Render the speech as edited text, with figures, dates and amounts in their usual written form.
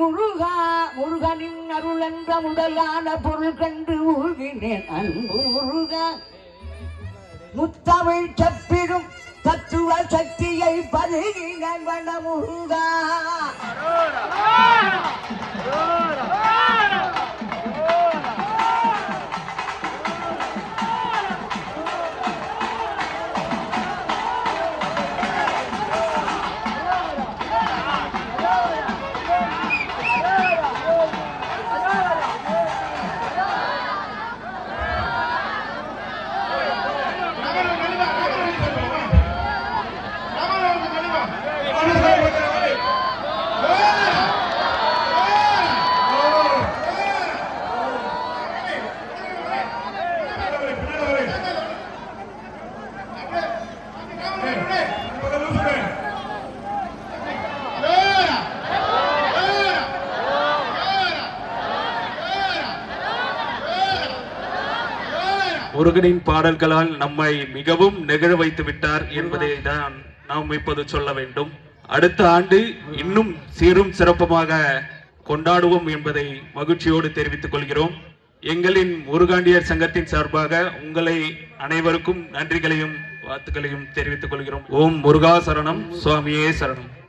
முருகா முருகனின் அருள் என்ற முதலான பொருள் கண்டு ஊகினேன் அன்பு முருகா. முத்தமிழ் செப்பிடும் தத்துவ சக்தியை பருகினேன் வன முருகா. முருகனின் பாடல்களால் நம்மை மிகவும் நெகிழ வைத்து விட்டார் என்பதை தான் நாம் இப்போது சொல்ல வேண்டும். அடுத்த ஆண்டு இன்னும் சீரும் சிறப்புமாக கொண்டாடுவோம் என்பதை மகிழ்ச்சியோடு தெரிவித்துக் கொள்கிறோம். எங்களின் முருகாண்டியர் சங்கத்தின் சார்பாக உங்களை அனைவருக்கும் நன்றிகளையும் வாழ்த்துக்களையும் தெரிவித்துக் கொள்கிறோம். ஓம் முருகா சரணம், சுவாமியே சரணம்.